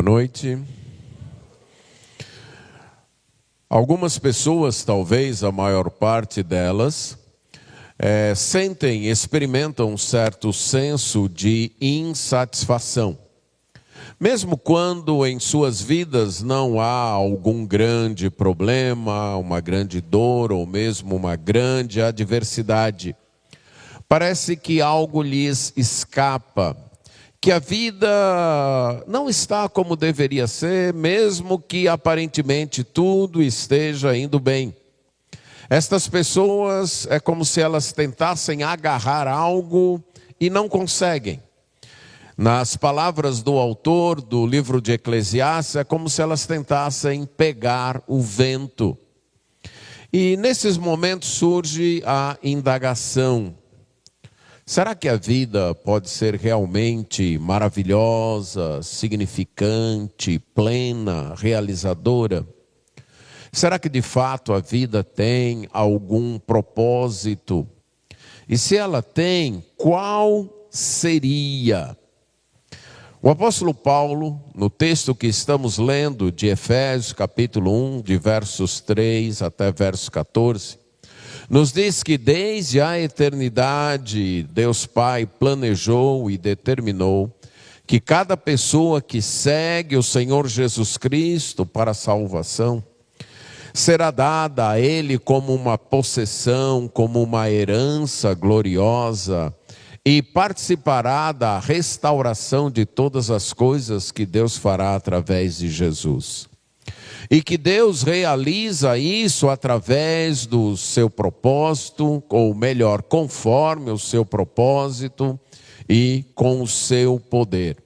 noite. Algumas pessoas, talvez a maior parte delas, experimentam um certo senso de insatisfação. Mesmo quando em suas vidas não há algum grande problema, uma grande dor ou mesmo uma grande adversidade, parece que algo lhes escapa, que a vida não está como deveria ser, mesmo que aparentemente tudo esteja indo bem. Estas pessoas é como se elas tentassem agarrar algo e não conseguem. Nas palavras do autor do livro de Eclesiastes, é como se elas tentassem pegar o vento. E nesses momentos surge a indagação: será que a vida pode ser realmente maravilhosa, significante, plena, realizadora? Será que de fato a vida tem algum propósito? E se ela tem, qual seria? O apóstolo Paulo, no texto que estamos lendo de Efésios capítulo 1, de versos 3 até verso 14, nos diz que desde a eternidade Deus Pai planejou e determinou que cada pessoa que segue o Senhor Jesus Cristo para a salvação será dada a Ele como uma possessão, como uma herança gloriosa, e participará da restauração de todas as coisas que Deus fará através de Jesus. E que Deus realiza isso através do seu propósito, ou melhor, conforme o seu propósito e com o seu poder.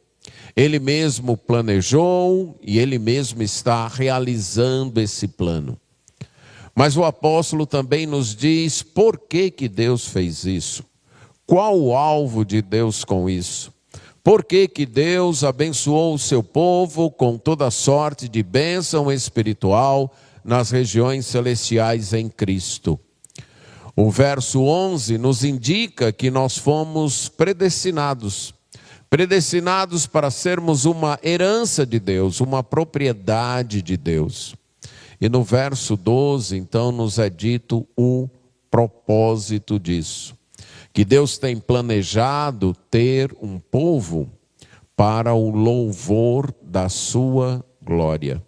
Ele mesmo planejou e Ele mesmo está realizando esse plano. Mas o apóstolo também nos diz por que Deus fez isso. Qual o alvo de Deus com isso? Por que Deus abençoou o seu povo com toda sorte de bênção espiritual nas regiões celestiais em Cristo? O verso 11 nos indica que nós fomos predestinados para sermos uma herança de Deus, uma propriedade de Deus. E no verso 12, então, nos é dito o propósito disso. Que Deus tem planejado ter um povo para o louvor da sua glória.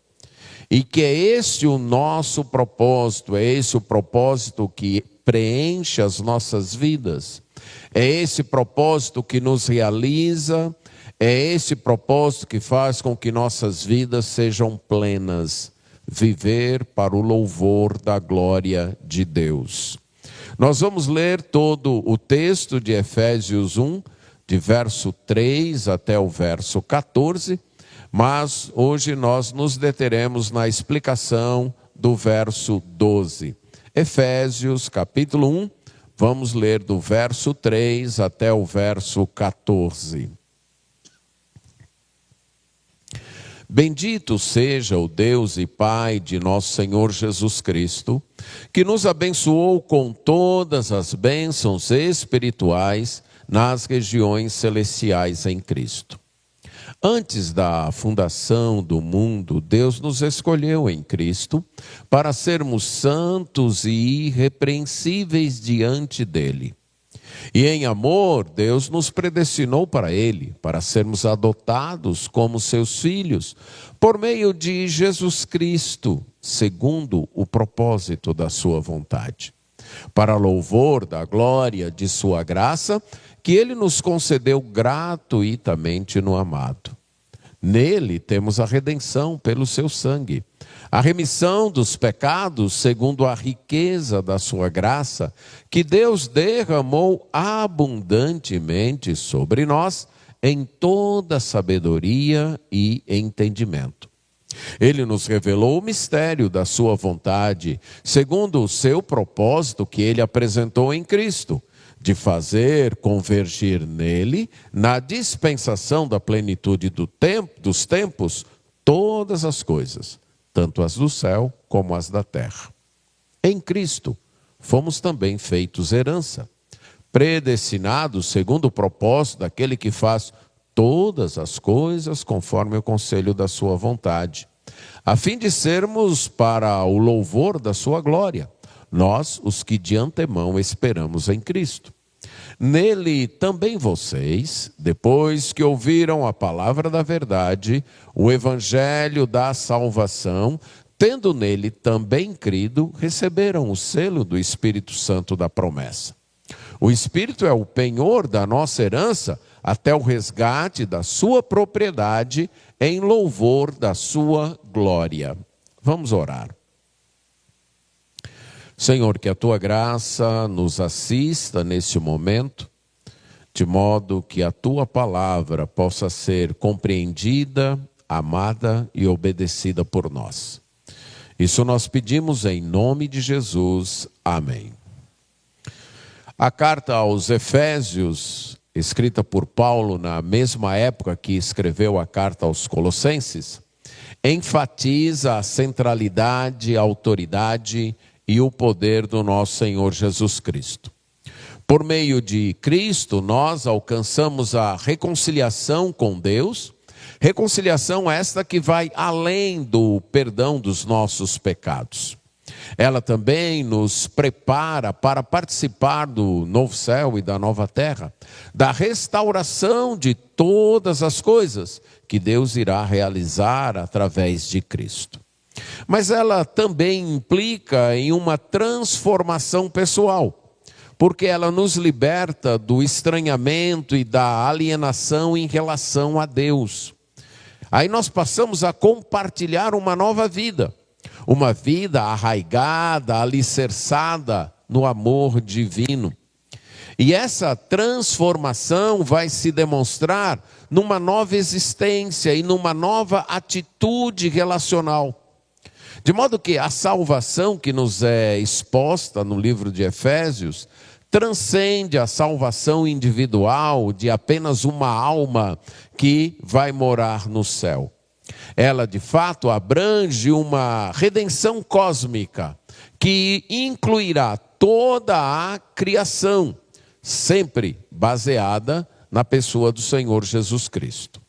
E que é esse o nosso propósito, é esse o propósito que preenche as nossas vidas. É esse propósito que nos realiza, é esse propósito que faz com que nossas vidas sejam plenas. Viver para o louvor da glória de Deus. Nós vamos ler todo o texto de Efésios 1, de verso 3 até o verso 14, mas hoje nós nos deteremos na explicação do verso 12. Efésios capítulo 1, vamos ler do verso 3 até o verso 14. Bendito seja o Deus e Pai de nosso Senhor Jesus Cristo, que nos abençoou com todas as bênçãos espirituais nas regiões celestiais em Cristo. Antes da fundação do mundo, Deus nos escolheu em Cristo para sermos santos e irrepreensíveis diante dele. E em amor, Deus nos predestinou para Ele, para sermos adotados como seus filhos, por meio de Jesus Cristo, segundo o propósito da sua vontade. Para louvor da glória de sua graça, que Ele nos concedeu gratuitamente no amado. Nele temos a redenção pelo seu sangue, a remissão dos pecados segundo a riqueza da sua graça, que Deus derramou abundantemente sobre nós em toda sabedoria e entendimento. Ele nos revelou o mistério da sua vontade, segundo o seu propósito que ele apresentou em Cristo, de fazer convergir nele, na dispensação da plenitude dos tempos, todas as coisas, tanto as do céu como as da terra. Em Cristo, fomos também feitos herança, predestinados segundo o propósito daquele que faz todas as coisas conforme o conselho da sua vontade, a fim de sermos para o louvor da sua glória, nós, os que de antemão esperamos em Cristo. Nele também vocês, depois que ouviram a palavra da verdade, o evangelho da salvação, tendo nele também crido, receberam o selo do Espírito Santo da promessa. O Espírito é o penhor da nossa herança até o resgate da sua propriedade em louvor da sua glória. Vamos orar. Senhor, que a tua graça nos assista nesse momento, de modo que a tua palavra possa ser compreendida, amada e obedecida por nós. Isso nós pedimos em nome de Jesus. Amém. A carta aos Efésios, escrita por Paulo na mesma época que escreveu a carta aos Colossenses, enfatiza a centralidade, a autoridade e o poder do nosso Senhor Jesus Cristo. Por meio de Cristo, nós alcançamos a reconciliação com Deus, reconciliação esta que vai além do perdão dos nossos pecados. Ela também nos prepara para participar do novo céu e da nova terra, da restauração de todas as coisas que Deus irá realizar através de Cristo. Mas ela também implica em uma transformação pessoal, porque ela nos liberta do estranhamento e da alienação em relação a Deus. Aí nós passamos a compartilhar uma nova vida, uma vida arraigada, alicerçada no amor divino. E essa transformação vai se demonstrar numa nova existência e numa nova atitude relacional. De modo que a salvação que nos é exposta no livro de Efésios transcende a salvação individual de apenas uma alma que vai morar no céu. Ela, de fato, abrange uma redenção cósmica que incluirá toda a criação, sempre baseada na pessoa do Senhor Jesus Cristo.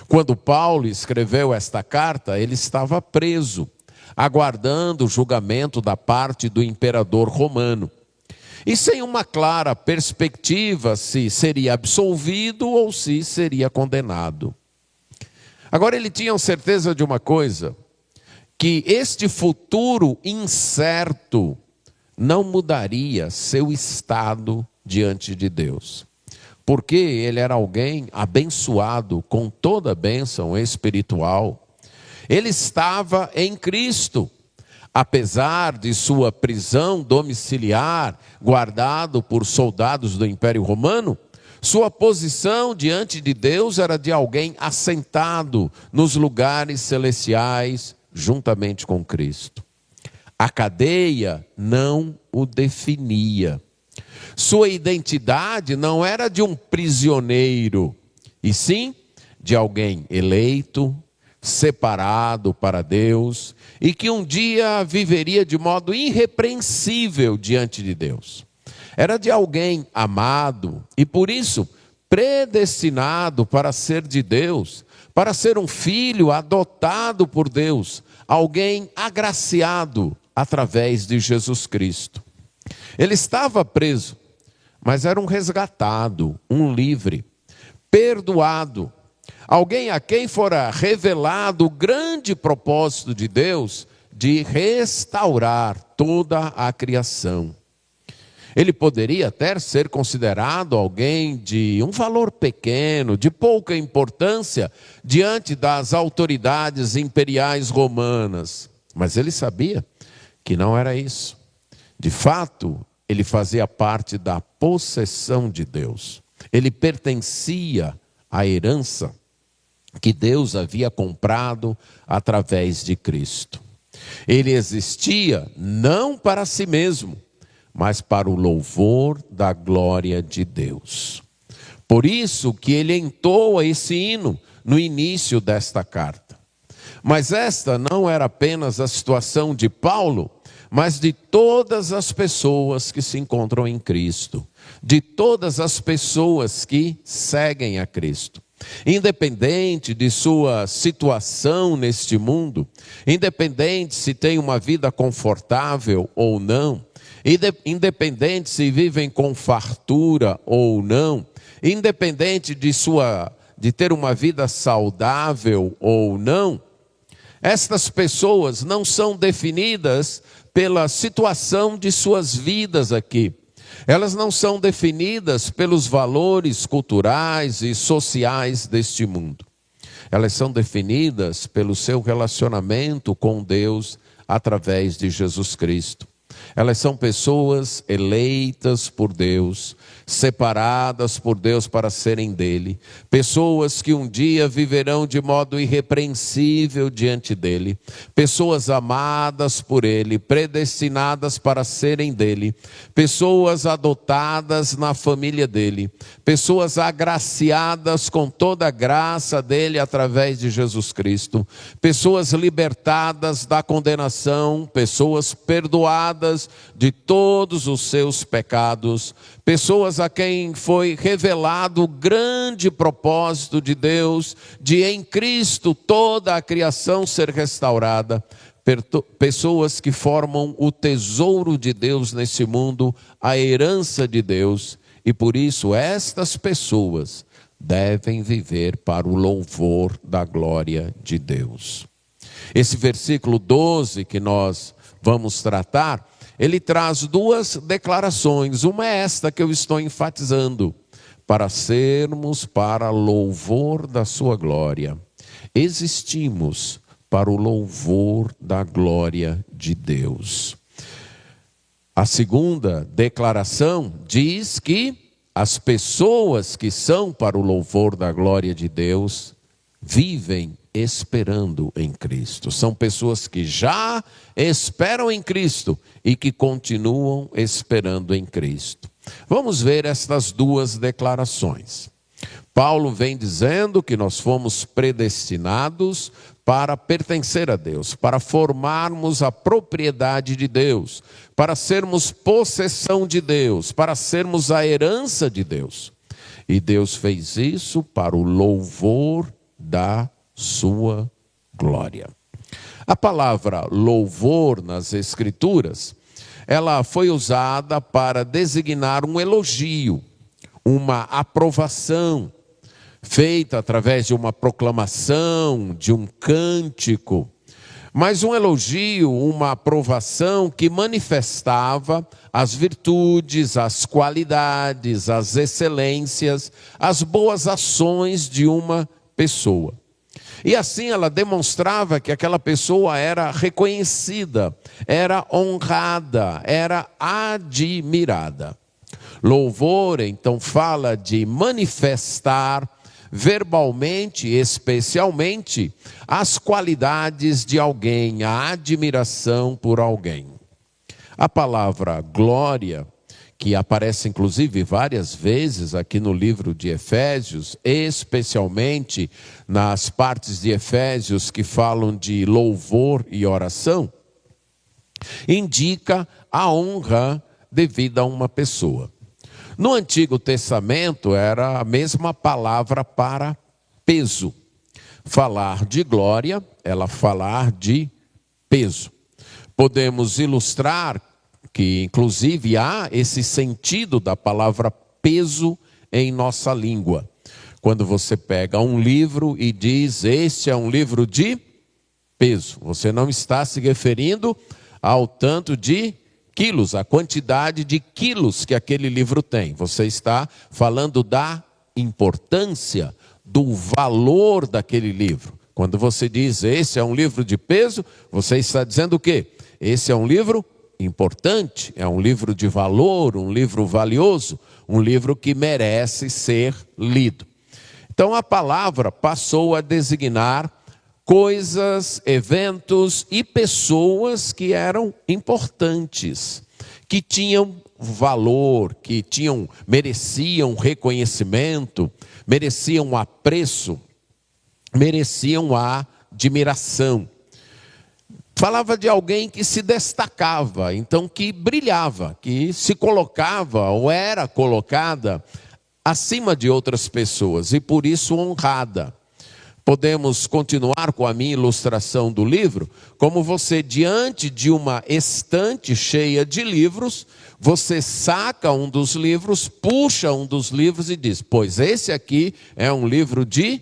Quando Paulo escreveu esta carta, ele estava preso, aguardando o julgamento da parte do imperador romano, e sem uma clara perspectiva se seria absolvido ou se seria condenado. Agora ele tinha certeza de uma coisa, que este futuro incerto não mudaria seu estado diante de Deus, porque ele era alguém abençoado com toda a bênção espiritual. Ele estava em Cristo, apesar de sua prisão domiciliar, guardado por soldados do Império Romano, sua posição diante de Deus era de alguém assentado nos lugares celestiais, juntamente com Cristo. A cadeia não o definia. Sua identidade não era de um prisioneiro, e sim de alguém eleito, separado para Deus, e que um dia viveria de modo irrepreensível diante de Deus. Era de alguém amado e por isso predestinado para ser de Deus, para ser um filho adotado por Deus, alguém agraciado através de Jesus Cristo. Ele estava preso, mas era um resgatado, um livre, perdoado, alguém a quem fora revelado o grande propósito de Deus de restaurar toda a criação. Ele poderia até ser considerado alguém de um valor pequeno, de pouca importância, diante das autoridades imperiais romanas. Mas ele sabia que não era isso. De fato, ele fazia parte da possessão de Deus. Ele pertencia à herança que Deus havia comprado através de Cristo. Ele existia não para si mesmo, mas para o louvor da glória de Deus. Por isso que ele entoa esse hino no início desta carta. Mas esta não era apenas a situação de Paulo, mas de todas as pessoas que se encontram em Cristo, de todas as pessoas que seguem a Cristo. Independente de sua situação neste mundo, independente se tem uma vida confortável ou não, independente se vivem com fartura ou não, independente de ter uma vida saudável ou não, estas pessoas não são definidas pela situação de suas vidas aqui. Elas não são definidas pelos valores culturais e sociais deste mundo. Elas são definidas pelo seu relacionamento com Deus através de Jesus Cristo. Elas são pessoas eleitas por Deus, separadas por Deus para serem dele. Pessoas que um dia viverão de modo irrepreensível diante dele. Pessoas amadas por ele, predestinadas para serem dele. Pessoas adotadas na família dele. Pessoas agraciadas com toda a graça dele através de Jesus Cristo. Pessoas libertadas da condenação. Pessoas perdoadas de todos os seus pecados, pessoas a quem foi revelado o grande propósito de Deus, de em Cristo toda a criação ser restaurada, pessoas que formam o tesouro de Deus nesse mundo, a herança de Deus, e por isso estas pessoas devem viver para o louvor da glória de Deus. Esse versículo 12 que nós vamos tratar, ele traz duas declarações. Uma é esta que eu estou enfatizando: para sermos para louvor da sua glória. Existimos para o louvor da glória de Deus. A segunda declaração diz que as pessoas que são para o louvor da glória de Deus vivem esperando em Cristo. São pessoas que já esperam em Cristo e que continuam esperando em Cristo. Vamos ver estas duas declarações. Paulo vem dizendo que nós fomos predestinados para pertencer a Deus, para formarmos a propriedade de Deus, para sermos possessão de Deus, para sermos a herança de Deus. E Deus fez isso para o louvor da sua glória. A palavra louvor nas Escrituras, ela foi usada para designar um elogio, uma aprovação, feita através de uma proclamação, de um cântico, mas um elogio, uma aprovação que manifestava as virtudes, as qualidades, as excelências, as boas ações de uma pessoa. E assim ela demonstrava que aquela pessoa era reconhecida, era honrada, era admirada. Louvor, então, fala de manifestar verbalmente, especialmente, as qualidades de alguém, a admiração por alguém. A palavra glória, que aparece inclusive várias vezes aqui no livro de Efésios, especialmente nas partes de Efésios que falam de louvor e oração, indica a honra devida a uma pessoa. No Antigo Testamento era a mesma palavra para peso. Falar de glória, ela falar de peso. Podemos ilustrar que inclusive há esse sentido da palavra peso em nossa língua. Quando você pega um livro e diz, este é um livro de peso, você não está se referindo ao tanto de quilos, a quantidade de quilos que aquele livro tem. Você está falando da importância, do valor daquele livro. Quando você diz, esse é um livro de peso, você está dizendo o quê? Esse é um livro importante, é um livro de valor, um livro valioso, um livro que merece ser lido. Então a palavra passou a designar coisas, eventos e pessoas que eram importantes, que tinham valor, que mereciam reconhecimento, mereciam apreço, mereciam a admiração. Falava de alguém que se destacava, então que brilhava, que se colocava ou era colocada acima de outras pessoas e por isso honrada. Podemos continuar com a minha ilustração do livro, como você diante de uma estante cheia de livros, você saca um dos livros, puxa um dos livros e diz, pois esse aqui é um livro de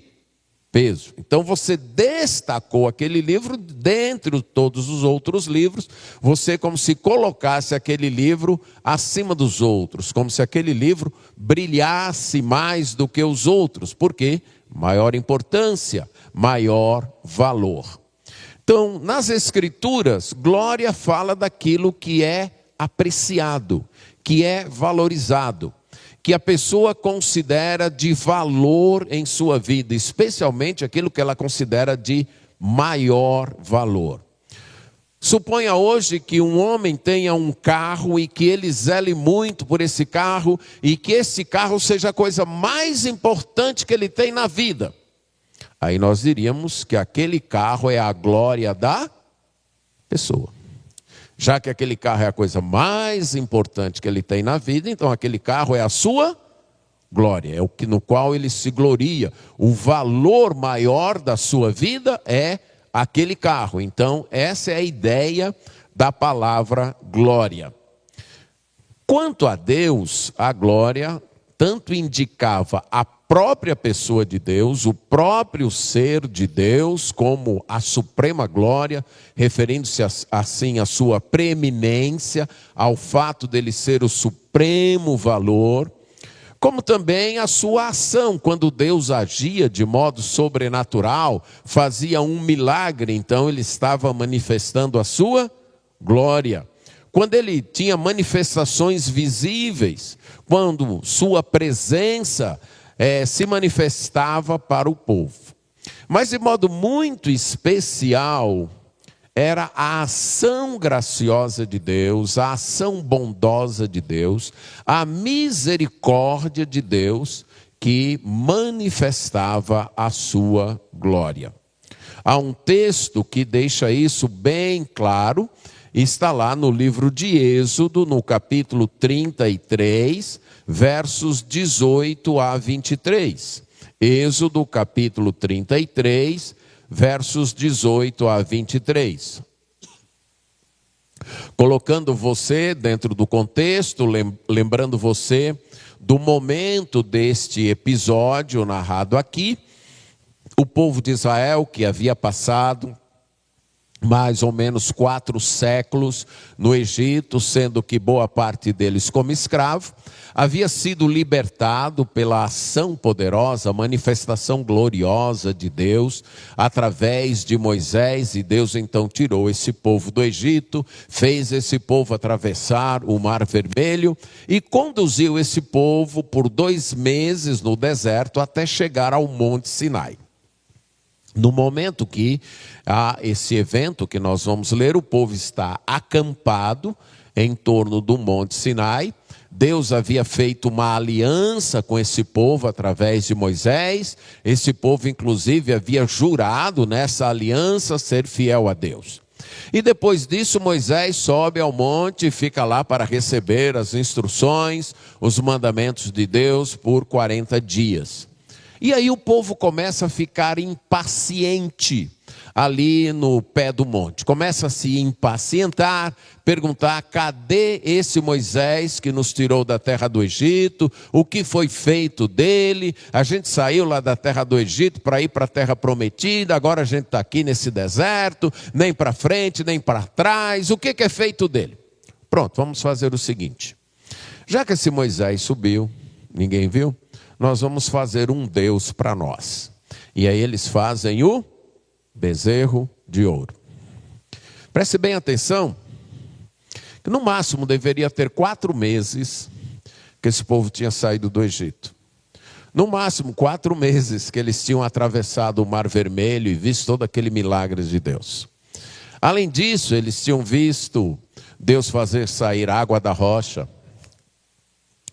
peso. Então você destacou aquele livro dentre todos os outros livros, você como se colocasse aquele livro acima dos outros, como se aquele livro brilhasse mais do que os outros. Por quê? Maior importância, maior valor. Então, nas Escrituras, glória fala daquilo que é apreciado, que é valorizado, que a pessoa considera de valor em sua vida, especialmente aquilo que ela considera de maior valor. Suponha hoje que um homem tenha um carro e que ele zele muito por esse carro e que esse carro seja a coisa mais importante que ele tem na vida. Aí nós diríamos que aquele carro é a glória da pessoa. Já que aquele carro é a coisa mais importante que ele tem na vida, então aquele carro é a sua glória, é o que no qual ele se gloria. O valor maior da sua vida é aquele carro. Então, essa é a ideia da palavra glória. Quanto a Deus, a glória tanto indicava a própria pessoa de Deus, o próprio ser de Deus, como a suprema glória, referindo-se assim à sua preeminência, ao fato dele ser o supremo valor, como também a sua ação, quando Deus agia de modo sobrenatural, fazia um milagre, então ele estava manifestando a sua glória. Quando ele tinha manifestações visíveis, quando sua presença se manifestava para o povo. Mas de modo muito especial, era a ação graciosa de Deus, a ação bondosa de Deus, a misericórdia de Deus que manifestava a sua glória. Há um texto que deixa isso bem claro, está lá no livro de Êxodo, no capítulo 33, versos 18 a 23. Êxodo, capítulo 33, versos 18 a 23. Colocando você dentro do contexto, lembrando você do momento deste episódio narrado aqui, o povo de Israel que havia passado mais ou menos 4 séculos no Egito, sendo que boa parte deles como escravo, havia sido libertado pela ação poderosa, manifestação gloriosa de Deus, através de Moisés, e Deus então tirou esse povo do Egito, fez esse povo atravessar o Mar Vermelho, e conduziu esse povo por 2 meses no deserto, até chegar ao Monte Sinai. No momento que há esse evento que nós vamos ler, o povo está acampado em torno do Monte Sinai. Deus havia feito uma aliança com esse povo através de Moisés. Esse povo, inclusive, havia jurado nessa aliança ser fiel a Deus. E depois disso, Moisés sobe ao monte e fica lá para receber as instruções, os mandamentos de Deus por 40 dias. E aí o povo começa a ficar impaciente ali no pé do monte. Começa a se impacientar, perguntar, cadê esse Moisés que nos tirou da terra do Egito? O que foi feito dele? A gente saiu lá da terra do Egito para ir para a terra prometida, agora a gente está aqui nesse deserto, nem para frente, nem para trás. O que é feito dele? Pronto, vamos fazer o seguinte. Já que esse Moisés subiu, ninguém viu? Nós vamos fazer um Deus para nós. E aí eles fazem o bezerro de ouro. Preste bem atenção, que no máximo deveria ter 4 meses que esse povo tinha saído do Egito. No máximo 4 meses que eles tinham atravessado o Mar Vermelho e visto todo aquele milagre de Deus. Além disso, eles tinham visto Deus fazer sair água da rocha,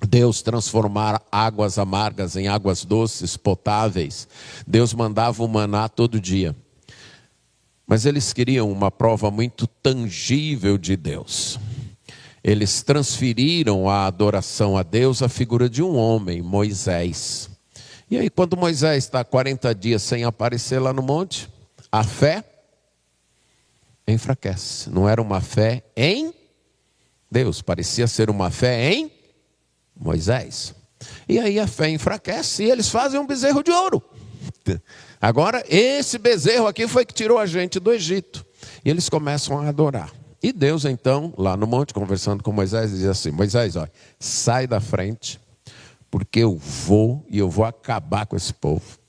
Deus transformar águas amargas em águas doces, potáveis. Deus mandava o maná todo dia. Mas eles queriam uma prova muito tangível de Deus. eles transferiram a adoração a Deus à figura de um homem, Moisés. E aí, quando Moisés está 40 dias sem aparecer lá no monte, a fé enfraquece. Não era uma fé em Deus, parecia ser uma fé em Moisés. E aí a fé enfraquece e eles fazem um bezerro de ouro. Agora, esse bezerro aqui foi que tirou a gente do Egito. E eles começam a adorar. E Deus, então, lá no monte, conversando com Moisés, diz assim: Moisés, olha, sai da frente, porque eu vou acabar com esse povo.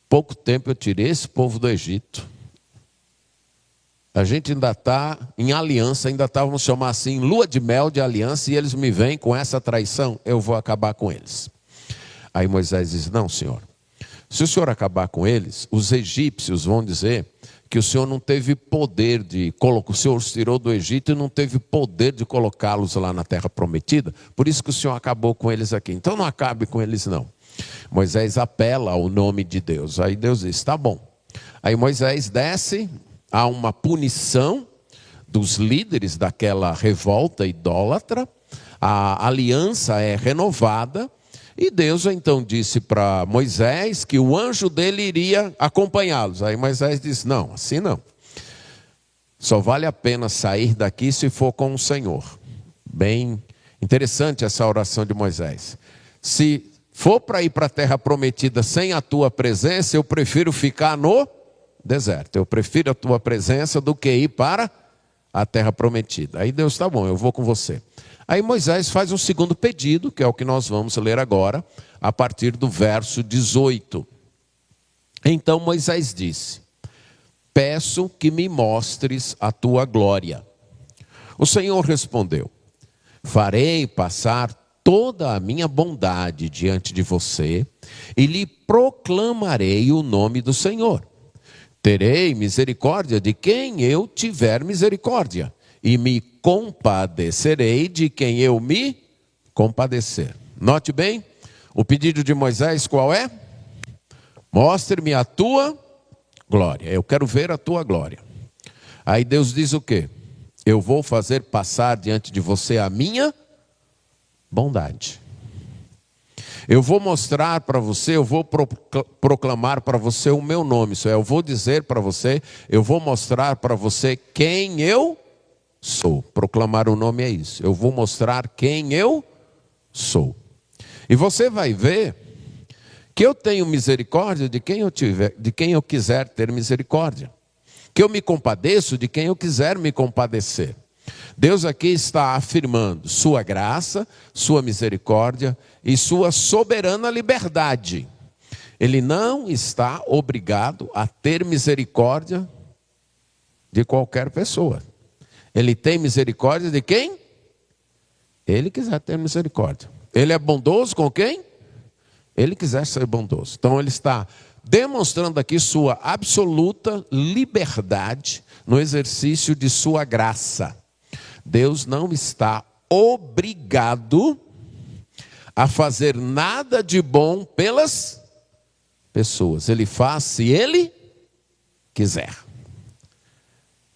Pouco tempo eu tirei esse povo do Egito. A gente ainda está em aliança, ainda está, vamos chamar assim, lua de mel de aliança, e eles me vêm com essa traição, eu vou acabar com eles. Aí Moisés diz: não, Senhor, se o Senhor acabar com eles, os egípcios vão dizer que o Senhor não teve poder o Senhor os tirou do Egito e não teve poder de colocá-los lá na terra prometida, por isso que o Senhor acabou com eles aqui. Então não acabe com eles não. Moisés apela ao nome de Deus. Aí Deus diz: tá bom. Aí Moisés desce, há uma punição dos líderes daquela revolta idólatra, a aliança é renovada, e Deus então disse para Moisés que o anjo dele iria acompanhá-los. Aí Moisés disse: não, assim não. Só vale a pena sair daqui se for com o Senhor. Bem interessante essa oração de Moisés. Se for para ir para a terra prometida sem a tua presença, eu prefiro ficar no deserto. Eu prefiro a tua presença do que ir para a terra prometida. Aí Deus: tá bom, eu vou com você. Aí Moisés faz um segundo pedido, que é o que nós vamos ler agora, a partir do verso 18. Então Moisés disse: peço que me mostres a tua glória. O Senhor respondeu: farei passar toda a minha bondade diante de você e lhe proclamarei o nome do Senhor. Terei misericórdia de quem eu tiver misericórdia, e me compadecerei de quem eu me compadecer. Note bem, o pedido de Moisés qual é? Mostre-me a tua glória. Eu quero ver a tua glória. Aí Deus diz o quê? Eu vou fazer passar diante de você a minha bondade. Eu vou mostrar para você, eu vou proclamar para você o meu nome. Isso é, eu vou dizer para você, eu vou mostrar para você quem eu sou. Proclamar o nome é isso. Eu vou mostrar quem eu sou. E você vai ver que eu tenho misericórdia de quem eu quiser ter misericórdia. Que eu me compadeço de quem eu quiser me compadecer. Deus aqui está afirmando sua graça, sua misericórdia e sua soberana liberdade. Ele não está obrigado a ter misericórdia de qualquer pessoa. Ele tem misericórdia de quem ele quiser ter misericórdia. Ele é bondoso com quem ele quiser ser bondoso. Então ele está demonstrando aqui sua absoluta liberdade no exercício de sua graça. Deus não está obrigado a fazer nada de bom pelas pessoas. Ele faz se ele quiser.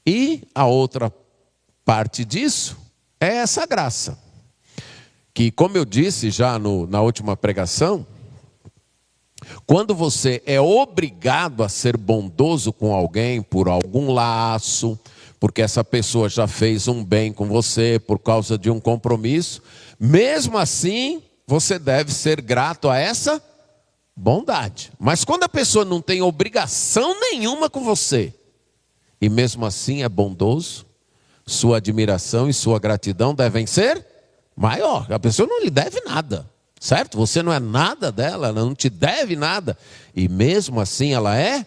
E a outra parte disso é essa graça. Que, como eu disse já na última pregação, quando você é obrigado a ser bondoso com alguém por algum laço, porque essa pessoa já fez um bem com você por causa de um compromisso, mesmo assim você deve ser grato a essa bondade. Mas quando a pessoa não tem obrigação nenhuma com você, e mesmo assim é bondoso, sua admiração e sua gratidão devem ser maior. A pessoa não lhe deve nada, certo? Você não é nada dela, ela não te deve nada, e mesmo assim ela é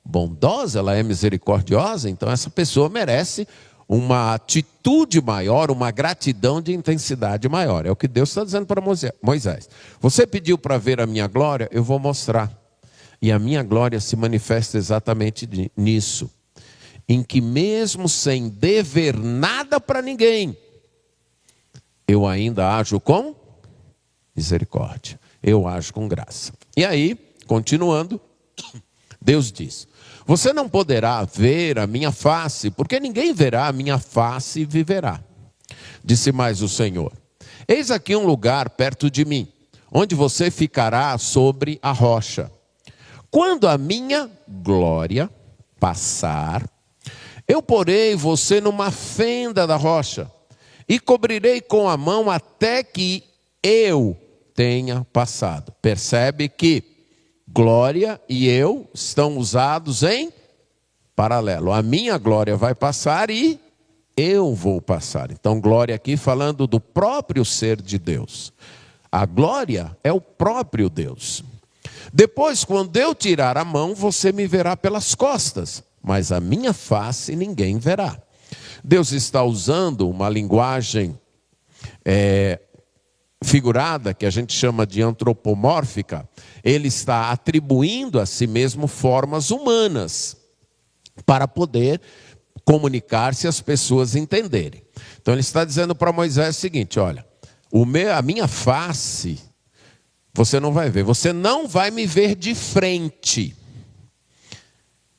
bondosa, ela é misericordiosa. Então essa pessoa merece uma atitude maior, uma gratidão de intensidade maior. É o que Deus está dizendo para Moisés. Você pediu para ver a minha glória, eu vou mostrar. E a minha glória se manifesta exatamente nisso. Em que mesmo sem dever nada para ninguém, eu ainda ajo com misericórdia. Eu ajo com graça. E aí, continuando, Deus diz: você não poderá ver a minha face, porque ninguém verá a minha face e viverá. Disse mais o Senhor: eis aqui um lugar perto de mim, onde você ficará sobre a rocha. Quando a minha glória passar, eu porei você numa fenda da rocha e cobrirei com a mão até que eu tenha passado. Percebe que glória e eu estão usados em paralelo. A minha glória vai passar e eu vou passar. Então, glória aqui falando do próprio ser de Deus. A glória é o próprio Deus. Depois, quando eu tirar a mão, você me verá pelas costas, mas a minha face ninguém verá. Deus está usando uma linguagem figurada, que a gente chama de antropomórfica. Ele está atribuindo a si mesmo formas humanas, para poder comunicar-se e as pessoas entenderem. Então ele está dizendo para Moisés o seguinte: olha, a minha face você não vai ver, você não vai me ver de frente,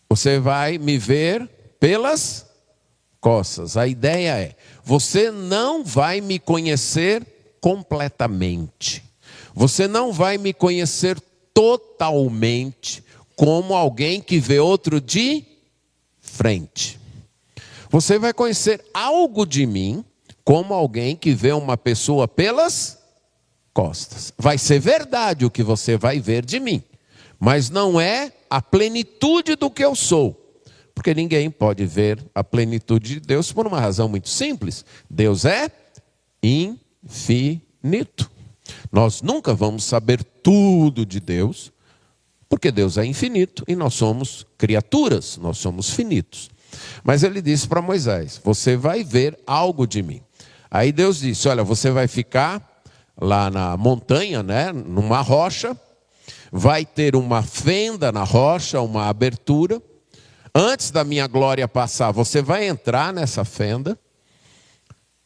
você vai me ver pelas costas. A ideia é, você não vai me conhecer completamente, você não vai me conhecer totalmente, como alguém que vê outro de frente. Você vai conhecer algo de mim, como alguém que vê uma pessoa pelas costas. Vai ser verdade o que você vai ver de mim, mas não é a plenitude do que eu sou. Porque ninguém pode ver a plenitude de Deus por uma razão muito simples. Deus é infinito. Nós nunca vamos saber tudo de Deus, porque Deus é infinito e nós somos criaturas, nós somos finitos. Mas ele disse para Moisés: você vai ver algo de mim. Aí Deus disse: olha, você vai ficar lá na montanha, numa rocha, vai ter uma fenda na rocha, uma abertura. Antes da minha glória passar, você vai entrar nessa fenda.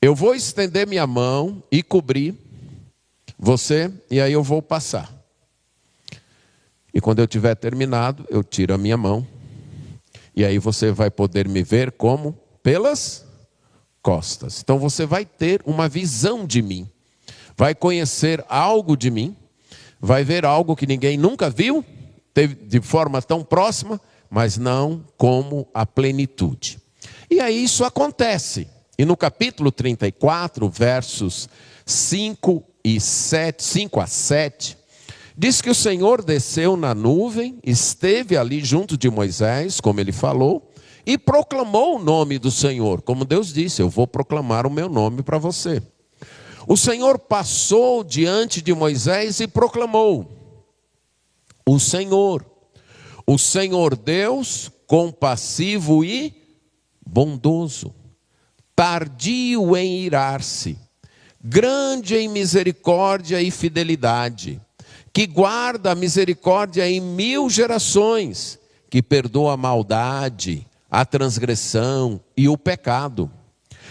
Eu vou estender minha mão e cobrir você, e aí eu vou passar. E quando eu tiver terminado, eu tiro a minha mão. E aí você vai poder me ver como? Pelas costas. Então você vai ter uma visão de mim. Vai conhecer algo de mim. Vai ver algo que ninguém nunca viu, teve de forma tão próxima, mas não como a plenitude. E aí isso acontece. E no capítulo 34, versos 5 a 7, diz que o Senhor desceu na nuvem, esteve ali junto de Moisés, como ele falou, e proclamou o nome do Senhor. Como Deus disse: eu vou proclamar o meu nome para você. O Senhor passou diante de Moisés e proclamou: o Senhor Deus, compassivo e bondoso, tardio em irar-se, grande em misericórdia e fidelidade, que guarda a misericórdia em 1000 gerações, que perdoa a maldade, a transgressão e o pecado,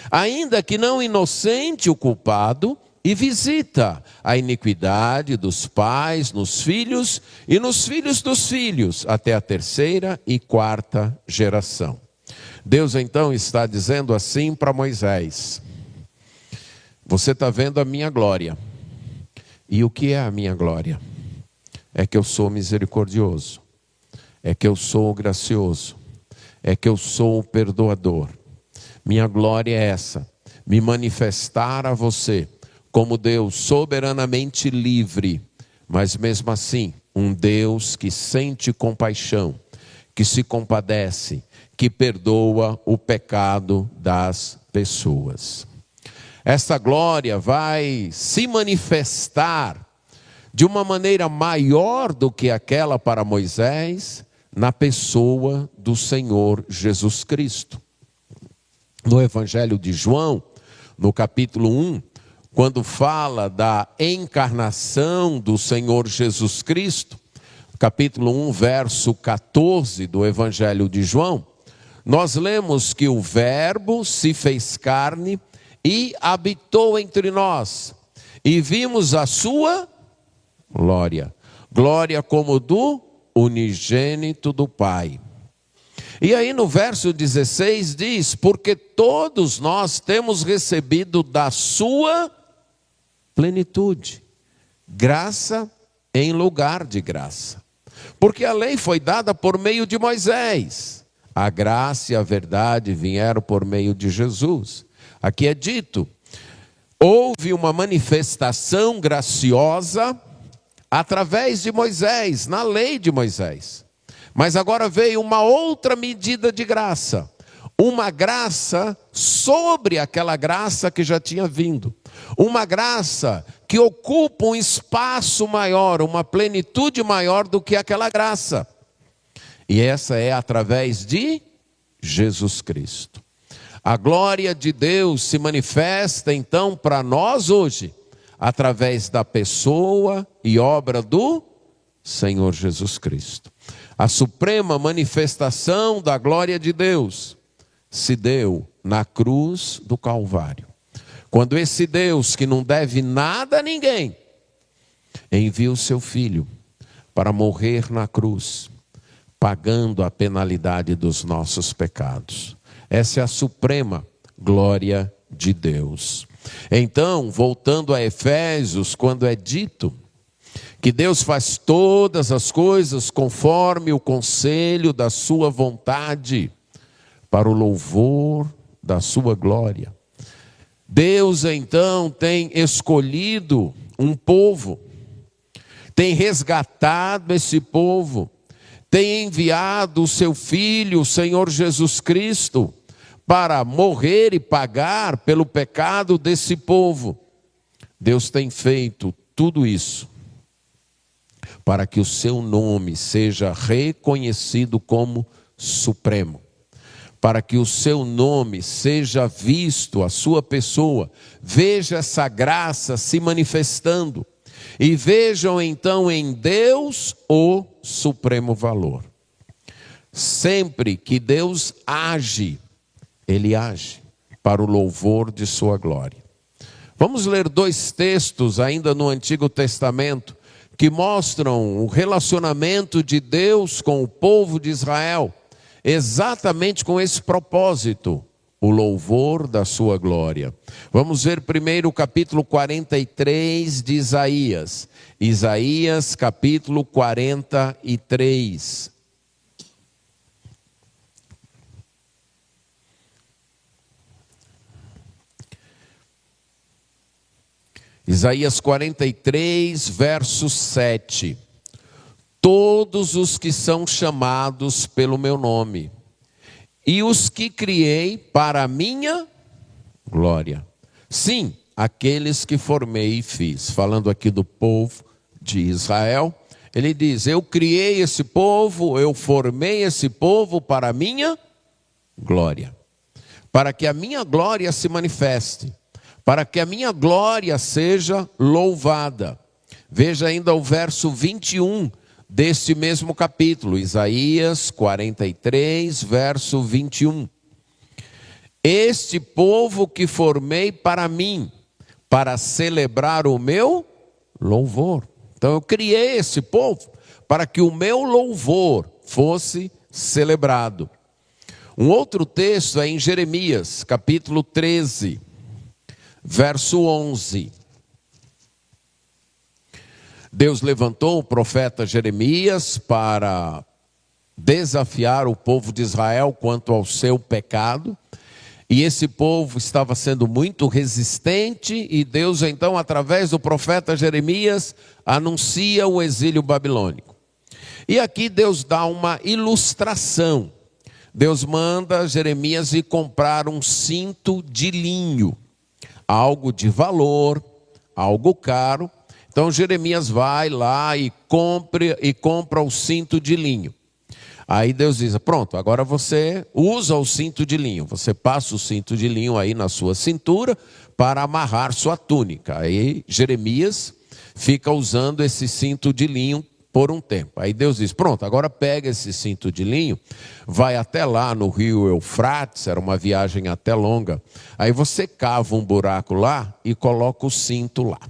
ainda que não inocente o culpado, e visita a iniquidade dos pais nos filhos e nos filhos dos filhos, até a 3ª e 4ª geração. Deus então está dizendo assim para Moisés: você está vendo a minha glória. E o que é a minha glória? É que eu sou misericordioso, é que eu sou gracioso, é que eu sou o perdoador. Minha glória é essa: me manifestar a você como Deus soberanamente livre, mas mesmo assim um Deus que sente compaixão, que se compadece, que perdoa o pecado das pessoas. Esta glória vai se manifestar de uma maneira maior do que aquela para Moisés, na pessoa do Senhor Jesus Cristo. No Evangelho de João, no capítulo 1, quando fala da encarnação do Senhor Jesus Cristo, capítulo 1, verso 14 do Evangelho de João, nós lemos que o Verbo se fez carne e habitou entre nós, e vimos a sua glória, glória como do unigênito do Pai. E aí no verso 16 diz: porque todos nós temos recebido da sua plenitude, graça em lugar de graça. Porque a lei foi dada por meio de Moisés, a graça e a verdade vieram por meio de Jesus. Aqui é dito: houve uma manifestação graciosa através de Moisés, na lei de Moisés. Mas agora veio uma outra medida de graça, uma graça sobre aquela graça que já tinha vindo, uma graça que ocupa um espaço maior, uma plenitude maior do que aquela graça. E essa é através de Jesus Cristo. A glória de Deus se manifesta então para nós hoje, através da pessoa e obra do Senhor Jesus Cristo. A suprema manifestação da glória de Deus se deu na cruz do Calvário. Quando esse Deus, que não deve nada a ninguém, envia o seu Filho para morrer na cruz, pagando a penalidade dos nossos pecados. Essa é a suprema glória de Deus. Então, voltando a Efésios, quando é dito que Deus faz todas as coisas conforme o conselho da sua vontade, para o louvor da sua glória. Deus então tem escolhido um povo, tem resgatado esse povo, tem enviado o seu Filho, o Senhor Jesus Cristo, para morrer e pagar pelo pecado desse povo. Deus tem feito tudo isso para que o seu nome seja reconhecido como supremo, para que o seu nome seja visto, a sua pessoa, veja essa graça se manifestando, e vejam então em Deus o supremo valor. Sempre que Deus age, Ele age para o louvor de sua glória. Vamos ler 2 textos ainda no Antigo Testamento, que mostram o relacionamento de Deus com o povo de Israel, exatamente com esse propósito, o louvor da sua glória. Vamos ver primeiro o capítulo 43 de Isaías. Isaías capítulo 43. Isaías 43, verso 7. Todos os que são chamados pelo meu nome, e os que criei para a minha glória. Sim, aqueles que formei e fiz. Falando aqui do povo de Israel, ele diz: eu criei esse povo, eu formei esse povo para a minha glória. Para que a minha glória se manifeste, para que a minha glória seja louvada. Veja ainda o verso 21 deste mesmo capítulo, Isaías 43, verso 21. Este povo que formei para mim, para celebrar o meu louvor. Então eu criei esse povo para que o meu louvor fosse celebrado. Um outro texto é em Jeremias, capítulo 13, verso 11. Deus levantou o profeta Jeremias para desafiar o povo de Israel quanto ao seu pecado. E esse povo estava sendo muito resistente, e Deus então, através do profeta Jeremias, anuncia o exílio babilônico. E aqui Deus dá uma ilustração. Deus manda Jeremias ir comprar um cinto de linho, algo de valor, algo caro. Então Jeremias vai lá e compra o cinto de linho. Aí Deus diz: pronto, agora você usa o cinto de linho. Você passa o cinto de linho aí na sua cintura para amarrar sua túnica. Aí Jeremias fica usando esse cinto de linho por um tempo. Aí Deus diz: pronto, agora pega esse cinto de linho, vai até lá no rio Eufrates, era uma viagem até longa. Aí você cava um buraco lá e coloca o cinto lá.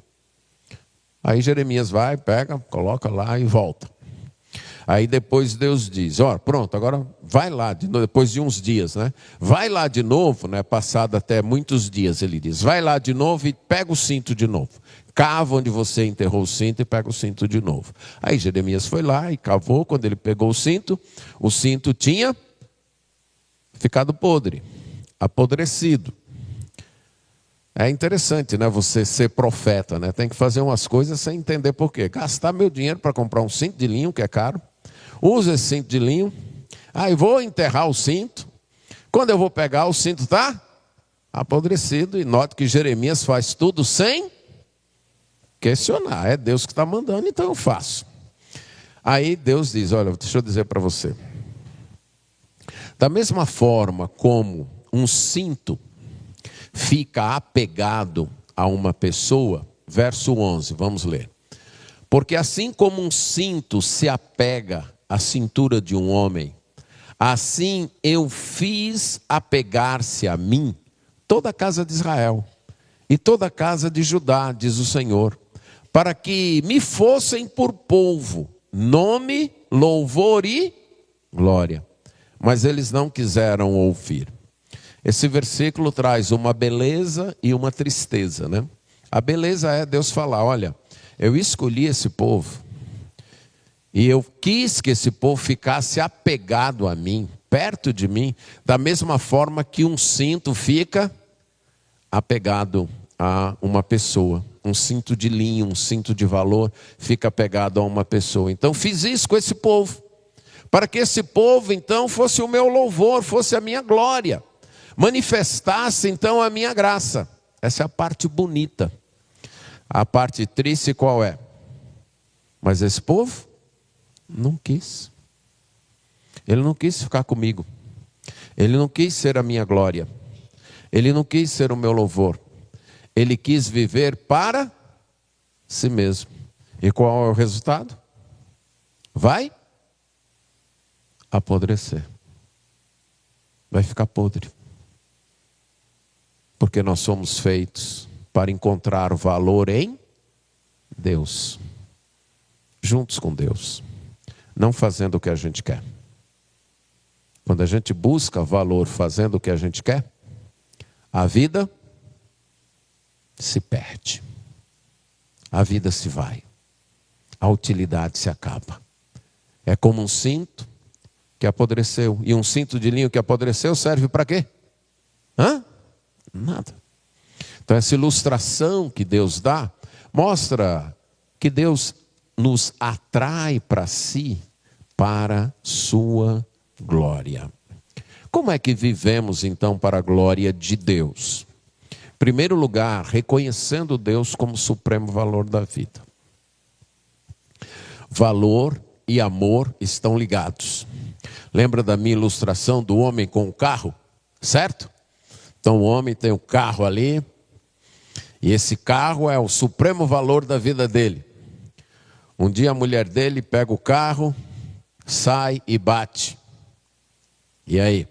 Aí Jeremias vai, pega, coloca lá e volta. Aí depois Deus diz, ó, pronto, agora vai lá, depois de uns dias, né? Vai lá de novo, né? Passado até muitos dias, ele diz, vai lá de novo e pega o cinto de novo. Cava onde você enterrou o cinto e pega o cinto de novo. Aí Jeremias foi lá e cavou, quando ele pegou o cinto tinha ficado podre, apodrecido. É interessante, né? Você ser profeta, né? Tem que fazer umas coisas sem entender por quê. Gastar meu dinheiro para comprar um cinto de linho, que é caro. Usa esse cinto de linho. Aí vou enterrar o cinto. Quando eu vou pegar, o cinto está apodrecido. E note que Jeremias faz tudo sem questionar. É Deus que está mandando, então eu faço. Aí Deus diz, olha, deixa eu dizer para você. Da mesma forma como um cinto fica apegado a uma pessoa, verso 11, vamos ler. Porque assim como um cinto se apega à cintura de um homem, assim eu fiz apegar-se a mim toda a casa de Israel e toda a casa de Judá, diz o Senhor, para que me fossem por povo, nome, louvor e glória. Mas eles não quiseram ouvir. Esse versículo traz uma beleza e uma tristeza, né? A beleza é Deus falar, olha, eu escolhi esse povo e eu quis que esse povo ficasse apegado a mim, perto de mim, da mesma forma que um cinto fica apegado a uma pessoa. Um cinto de linho, um cinto de valor fica apegado a uma pessoa. Então fiz isso com esse povo, para que esse povo então fosse o meu louvor, fosse a minha glória. Manifestasse então a minha graça. Essa é a parte bonita. A parte triste qual é? Mas esse povo não quis. Ele não quis ficar comigo. Ele não quis ser a minha glória. Ele não quis ser o meu louvor. Ele quis viver para si mesmo. E qual é o resultado? Vai apodrecer. Vai ficar podre. Porque nós somos feitos para encontrar valor em Deus. Juntos com Deus. Não fazendo o que a gente quer. Quando a gente busca valor fazendo o que a gente quer, a vida se perde. A vida se vai. A utilidade se acaba. É como um cinto que apodreceu. E um cinto de linho que apodreceu serve para quê? Nada. Então essa ilustração que Deus dá, mostra que Deus nos atrai para si, para sua glória. Como é que vivemos então para a glória de Deus? Em primeiro lugar, reconhecendo Deus como supremo valor da vida. Valor e amor estão ligados. Lembra da minha ilustração do homem com o carro? Certo? Então o homem tem o carro ali, e esse carro é o supremo valor da vida dele. Um dia a mulher dele pega o carro, sai e bate. E aí?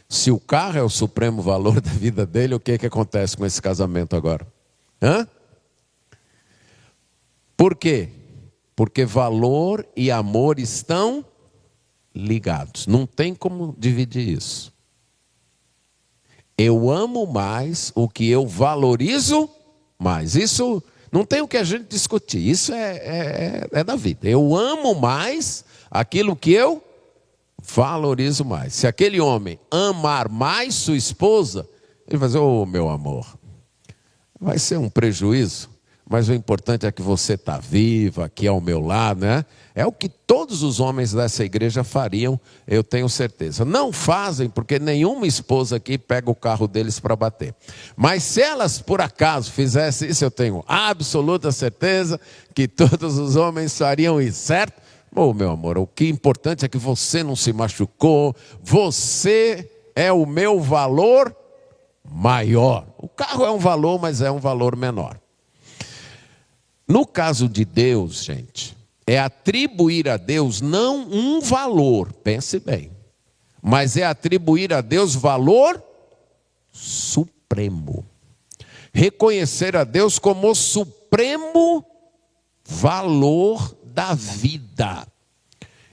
Se o carro é o supremo valor da vida dele, o que acontece com esse casamento agora? Por quê? Porque valor e amor estão ligados. Não tem como dividir isso. Eu amo mais o que eu valorizo mais. Isso não tem o que a gente discutir. Isso é da vida. Eu amo mais aquilo que eu valorizo mais. Se aquele homem amar mais sua esposa, ele vai dizer, ô meu amor, vai ser um prejuízo, mas o importante é que você está viva aqui ao meu lado, né? É o que todos os homens dessa igreja fariam, eu tenho certeza. Não fazem, porque nenhuma esposa aqui pega o carro deles para bater. Mas se elas por acaso fizessem isso, eu tenho absoluta certeza que todos os homens fariam isso, certo? Ô meu amor, o que é importante é que você não se machucou, você é o meu valor maior. O carro é um valor, mas é um valor menor. No caso de Deus, gente, é atribuir a Deus não um valor, pense bem, mas é atribuir a Deus valor supremo. Reconhecer a Deus como o supremo valor da vida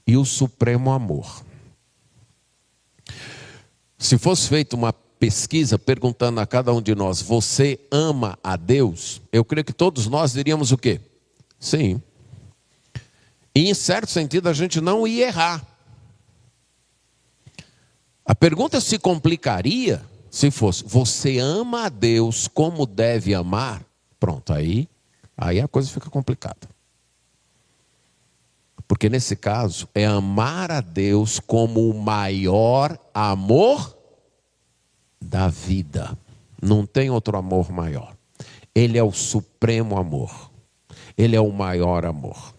e o supremo amor. Se fosse feita uma pesquisa perguntando a cada um de nós, você ama a Deus? Eu creio que todos nós diríamos o quê? Sim. E em certo sentido a gente não ia errar. A pergunta se complicaria se fosse, você ama a Deus como deve amar? Pronto, aí a coisa fica complicada. Porque nesse caso é amar a Deus como o maior amor da vida. Não tem outro amor maior. Ele é o supremo amor. Ele é o maior amor.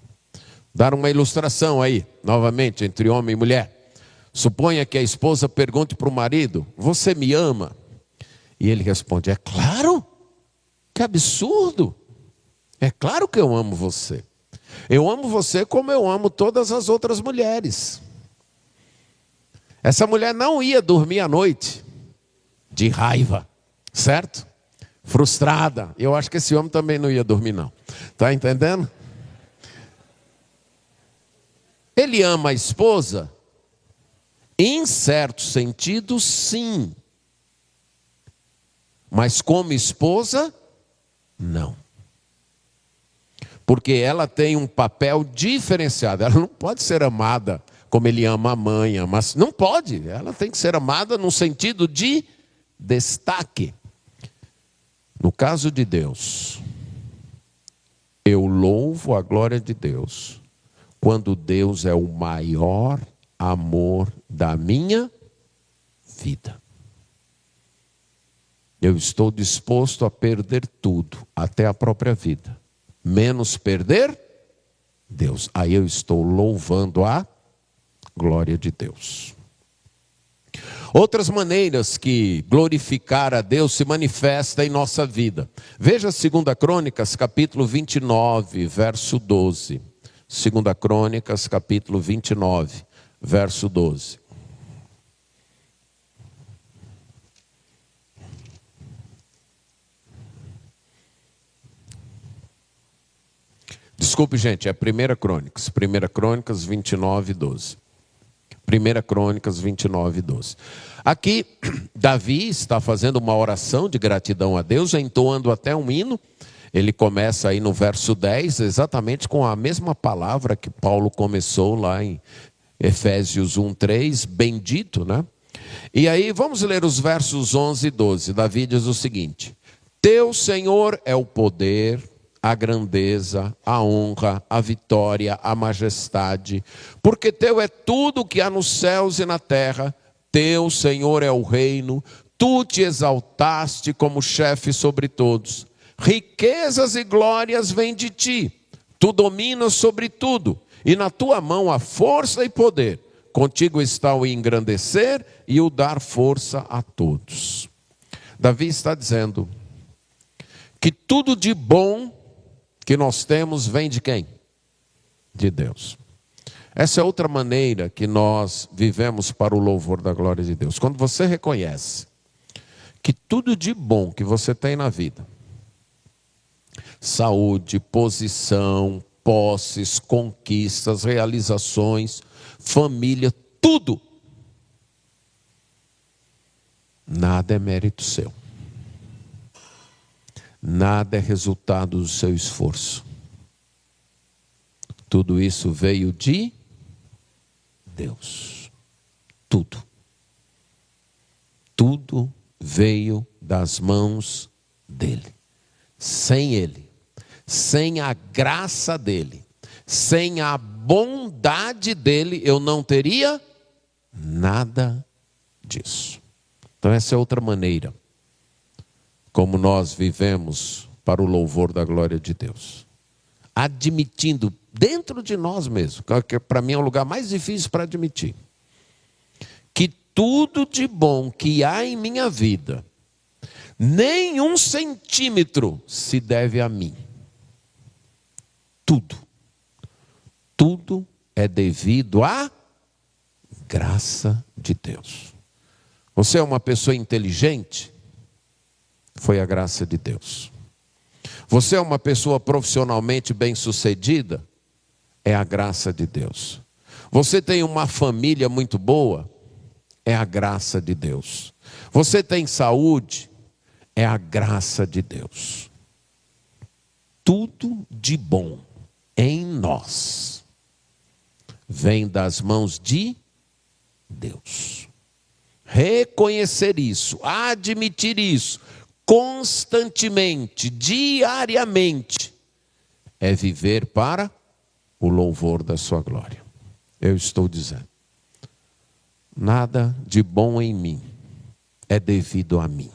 Dar uma ilustração aí, novamente, entre homem e mulher. Suponha que a esposa pergunte para o marido, você me ama? E ele responde, é claro, que absurdo. É claro que eu amo você. Eu amo você como eu amo todas as outras mulheres. Essa mulher não ia dormir à noite de raiva, certo? Frustrada. Eu acho que esse homem também não ia dormir não. Está entendendo? Ele ama a esposa? Em certo sentido, sim. Mas como esposa, não. Porque ela tem um papel diferenciado. Ela não pode ser amada como ele ama a mãe, mas não pode. Ela tem que ser amada no sentido de destaque. No caso de Deus, eu louvo a glória de Deus quando Deus é o maior amor da minha vida. Eu estou disposto a perder tudo, até a própria vida, menos perder Deus. Aí eu estou louvando a glória de Deus. Outras maneiras que glorificar a Deus se manifesta em nossa vida. Veja 2 Crônicas, capítulo 29, verso 12. 2 Crônicas, capítulo 29, verso 12. Desculpe, gente, é 1 Crônicas. 1 Crônicas 29, 12. 1 Crônicas 29, 12. Aqui, Davi está fazendo uma oração de gratidão a Deus, entoando até um hino. Ele começa aí no verso 10, exatamente com a mesma palavra que Paulo começou lá em Efésios 1, 3, bendito, né? E aí vamos ler os versos 11 e 12. Davi diz o seguinte: Teu, Senhor, é o poder, a grandeza, a honra, a vitória, a majestade, porque teu é tudo que há nos céus e na terra, teu, Senhor, é o reino, tu te exaltaste como chefe sobre todos, riquezas e glórias vêm de ti, tu dominas sobre tudo, e na tua mão há força e poder, contigo está o engrandecer e o dar força a todos. Davi está dizendo que tudo de bom que nós temos vem de quem? De Deus. Essa é outra maneira que nós vivemos para o louvor da glória de Deus. Quando você reconhece que tudo de bom que você tem na vida, saúde, posição, posses, conquistas, realizações, família, tudo, nada é mérito seu. Nada é resultado do seu esforço. Tudo isso veio de Deus. Tudo. Tudo veio das mãos dele. Sem ele, sem a graça dele, sem a bondade dele, eu não teria nada disso. Então essa é outra maneira como nós vivemos para o louvor da glória de Deus. Admitindo dentro de nós mesmos, que para mim é o lugar mais difícil para admitir, que tudo de bom que há em minha vida, nem 1 centímetro se deve a mim. Tudo. Tudo é devido à graça de Deus. Você é uma pessoa inteligente? Foi a graça de Deus. Você é uma pessoa profissionalmente bem-sucedida? é a graça de Deus. Você tem uma família muito boa, é a graça de Deus. Você tem saúde, é a graça de Deus. Tudo de bom em nós vem das mãos de Deus. Reconhecer isso, admitir isso, constantemente, diariamente, é viver para o louvor da sua glória. Eu estou dizendo, nada de bom em mim é devido a mim,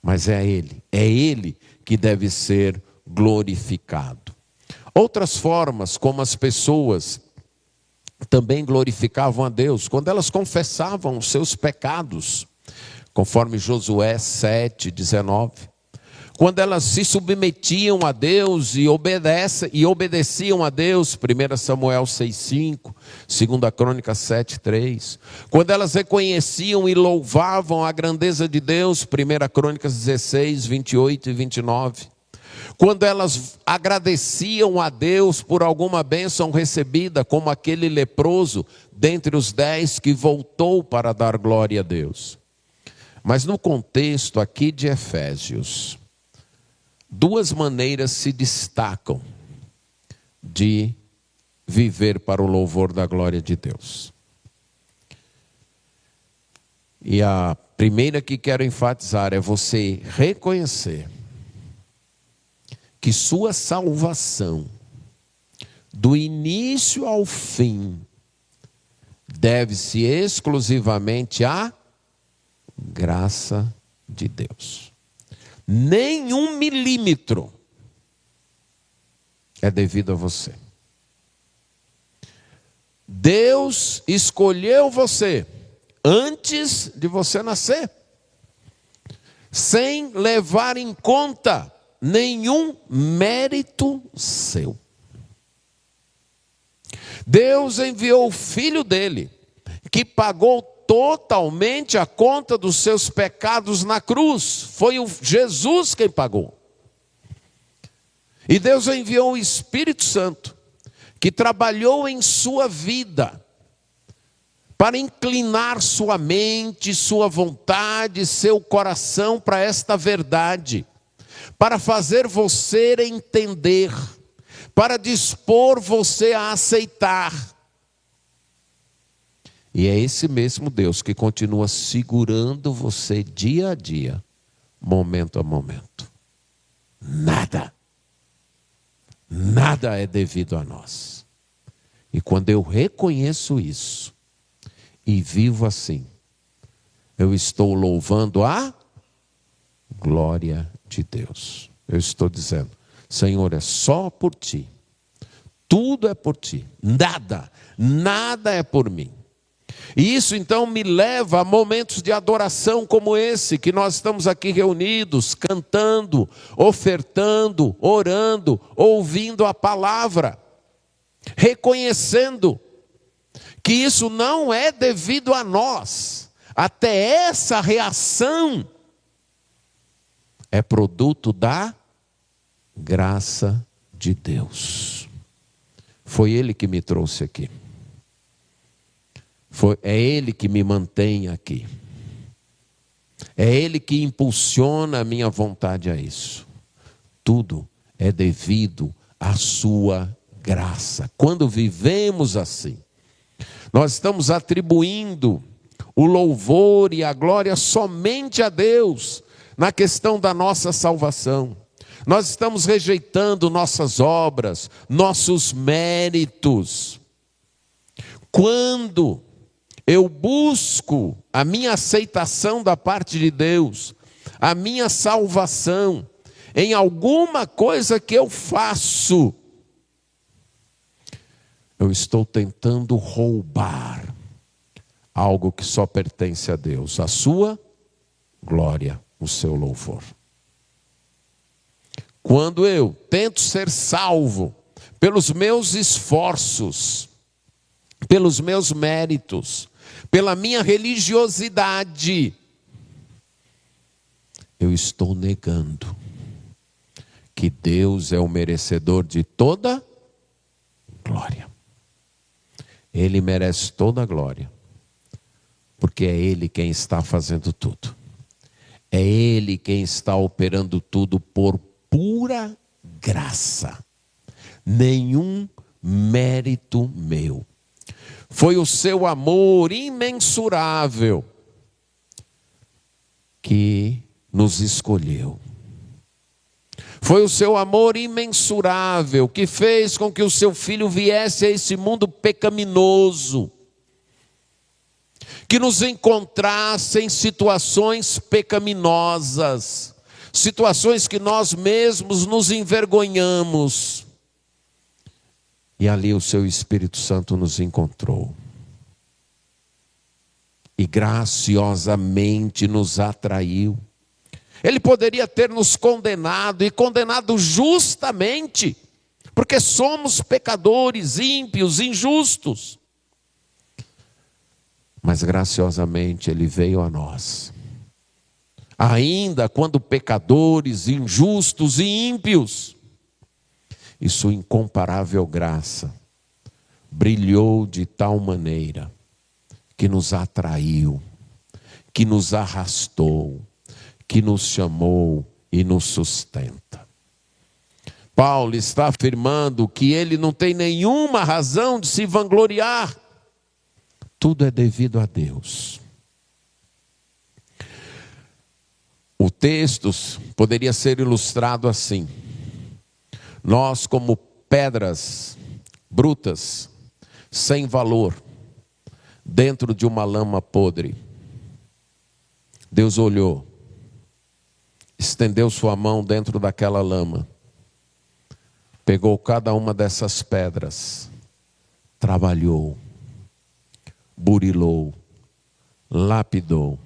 mas é Ele que deve ser glorificado. Outras formas como as pessoas também glorificavam a Deus, quando elas confessavam os seus pecados, conforme Josué 7:19, quando elas se submetiam a Deus e obedeciam a Deus, 1 Samuel 6:5, 2 Crônicas 7:3, quando elas reconheciam e louvavam a grandeza de Deus, 1 Crônicas 16, 28 e 29, quando elas agradeciam a Deus por alguma bênção recebida, como aquele leproso dentre os 10 que voltou para dar glória a Deus. Mas no contexto aqui de Efésios, duas maneiras se destacam de viver para o louvor da glória de Deus. E a primeira que quero enfatizar é você reconhecer que sua salvação, do início ao fim, deve-se exclusivamente à graça de Deus. Nenhum milímetro é devido a você. Deus escolheu você antes de você nascer, sem levar em conta nenhum mérito seu. Deus enviou o Filho dele, que pagou totalmente a conta dos seus pecados na cruz. Foi o Jesus quem pagou. E Deus enviou o Espírito Santo, que trabalhou em sua vida, para inclinar sua mente, sua vontade, seu coração para esta verdade, para fazer você entender, para dispor você a aceitar. E é esse mesmo Deus que continua segurando você dia a dia, momento a momento. Nada é devido a nós. E quando eu reconheço isso e vivo assim, eu estou louvando a glória de Deus. Eu estou dizendo, Senhor, é só por ti. Tudo é por ti. Nada é por mim. E isso então me leva a momentos de adoração como esse, que nós estamos aqui reunidos, cantando, ofertando, orando, ouvindo a palavra, reconhecendo que isso não é devido a nós. Até essa reação é produto da graça de Deus. Foi Ele que me trouxe aqui. É Ele que me mantém aqui. É Ele que impulsiona a minha vontade a isso. Tudo é devido à sua graça. Quando vivemos assim, nós estamos atribuindo o louvor e a glória somente a Deus, na questão da nossa salvação. Nós estamos rejeitando nossas obras, nossos méritos. Quando eu busco a minha aceitação da parte de Deus, a minha salvação, em alguma coisa que eu faço, eu estou tentando roubar algo que só pertence a Deus, a sua glória, o seu louvor. Quando eu tento ser salvo pelos meus esforços, pelos meus méritos, pela minha religiosidade, eu estou negando que Deus é o merecedor de toda glória. Ele merece toda a glória, porque é Ele quem está fazendo tudo. É Ele quem está operando tudo por pura graça. Nenhum mérito meu. Foi o seu amor imensurável que nos escolheu. Foi o seu amor imensurável que fez com que o seu filho viesse a esse mundo pecaminoso, que nos encontrasse em situações pecaminosas, situações que nós mesmos nos envergonhamos. E ali o seu Espírito Santo nos encontrou. E graciosamente nos atraiu. Ele poderia ter nos condenado, e condenado justamente, porque somos pecadores, ímpios, injustos. Mas graciosamente Ele veio a nós. Ainda quando pecadores, injustos e ímpios, e sua incomparável graça brilhou de tal maneira que nos atraiu, que nos arrastou, que nos chamou e nos sustenta. Paulo está afirmando que ele não tem nenhuma razão de se vangloriar. Tudo é devido a Deus. O texto poderia ser ilustrado assim: nós, como pedras brutas, sem valor, dentro de uma lama podre. Deus olhou, estendeu sua mão dentro daquela lama, pegou cada uma dessas pedras, trabalhou, burilou, lapidou,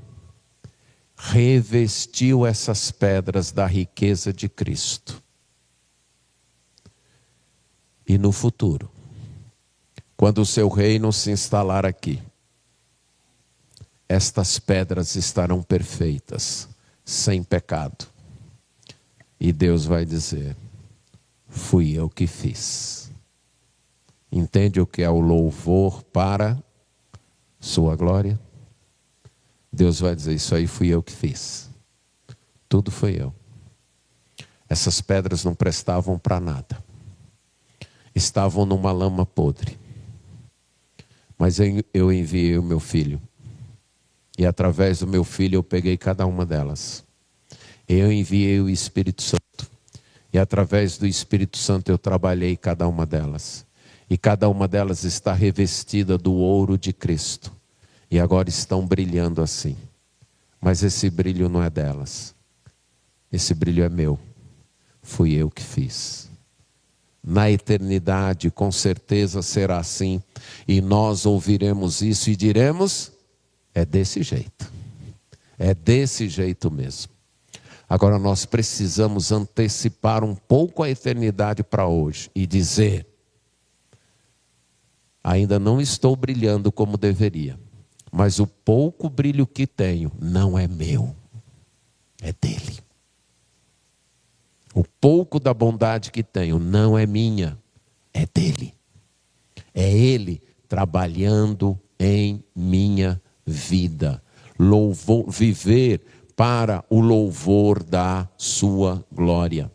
revestiu essas pedras da riqueza de Cristo. E no futuro, quando o seu reino se instalar aqui, estas pedras estarão perfeitas, sem pecado. E Deus vai dizer: fui eu que fiz. Entende o que é o louvor para sua glória? Deus vai dizer: isso aí fui eu que fiz. Tudo foi eu. Essas pedras não prestavam para nada. Estavam numa lama podre. Mas eu enviei o meu filho. E através do meu filho eu peguei cada uma delas. Eu enviei o Espírito Santo. E através do Espírito Santo eu trabalhei cada uma delas. E cada uma delas está revestida do ouro de Cristo. E agora estão brilhando assim. Mas esse brilho não é delas. Esse brilho é meu. Fui eu que fiz. Na eternidade, com certeza será assim. E nós ouviremos isso e diremos: é desse jeito. É desse jeito mesmo. Agora nós precisamos antecipar um pouco a eternidade para hoje e dizer: ainda não estou brilhando como deveria, mas o pouco brilho que tenho não é meu, é dele. O pouco da bondade que tenho não é minha, é dele. É ele trabalhando em minha vida. Viver para o louvor da sua glória.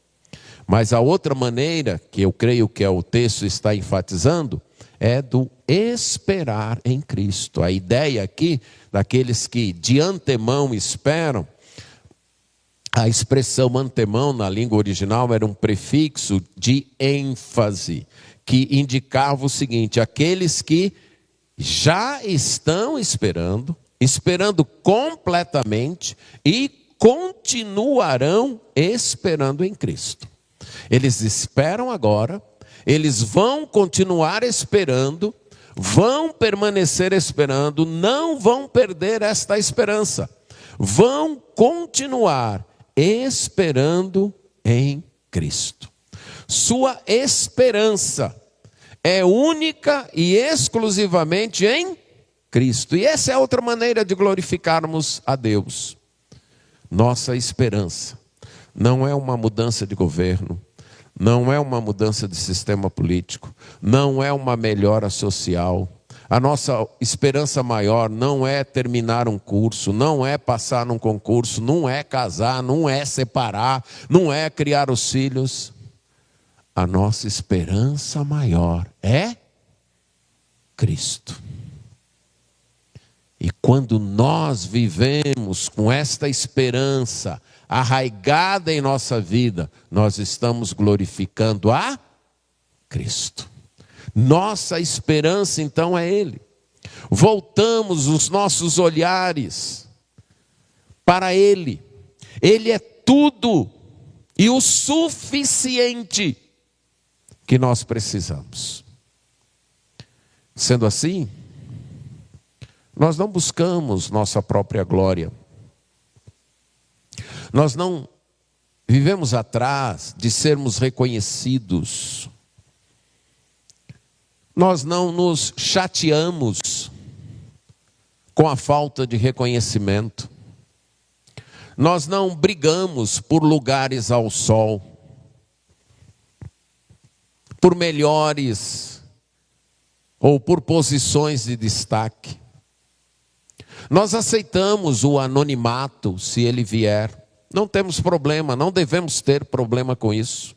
Mas a outra maneira, que eu creio que o texto está enfatizando, é do esperar em Cristo. A ideia aqui, daqueles que de antemão esperam, a expressão antemão na língua original era um prefixo de ênfase, que indicava o seguinte: aqueles que já estão esperando completamente e continuarão esperando em Cristo. Eles esperam agora, eles vão continuar esperando, vão permanecer esperando, não vão perder esta esperança, vão continuar esperando em Cristo. Sua esperança é única e exclusivamente em Cristo. E essa é outra maneira de glorificarmos a Deus. Nossa esperança não é uma mudança de governo, não é uma mudança de sistema político, não é uma melhora social. A nossa esperança maior não é terminar um curso, não é passar num concurso, não é casar, não é separar, não é criar os filhos. A nossa esperança maior é Cristo. E quando nós vivemos com esta esperança arraigada em nossa vida, nós estamos glorificando a Cristo. Nossa esperança então é Ele. Voltamos os nossos olhares para Ele. Ele é tudo e o suficiente que nós precisamos. Sendo assim, nós não buscamos nossa própria glória. Nós não vivemos atrás de sermos reconhecidos. Nós não nos chateamos com a falta de reconhecimento. Nós não brigamos por lugares ao sol, por melhores ou por posições de destaque. Nós aceitamos o anonimato se ele vier. Não temos problema, não devemos ter problema com isso.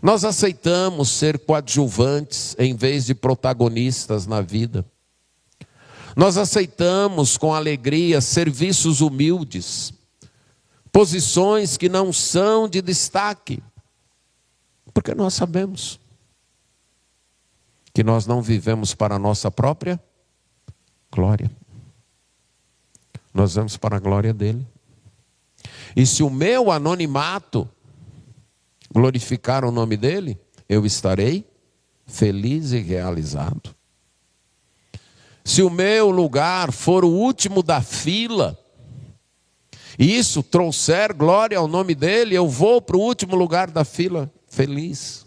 Nós aceitamos ser coadjuvantes em vez de protagonistas na vida. Nós aceitamos com alegria serviços humildes, posições que não são de destaque, porque nós sabemos que nós não vivemos para a nossa própria glória. Nós vivemos para a glória dele. E se o meu anonimato glorificar o nome dele, eu estarei feliz e realizado. Se o meu lugar for o último da fila, e isso trouxer glória ao nome dele, eu vou para o último lugar da fila feliz.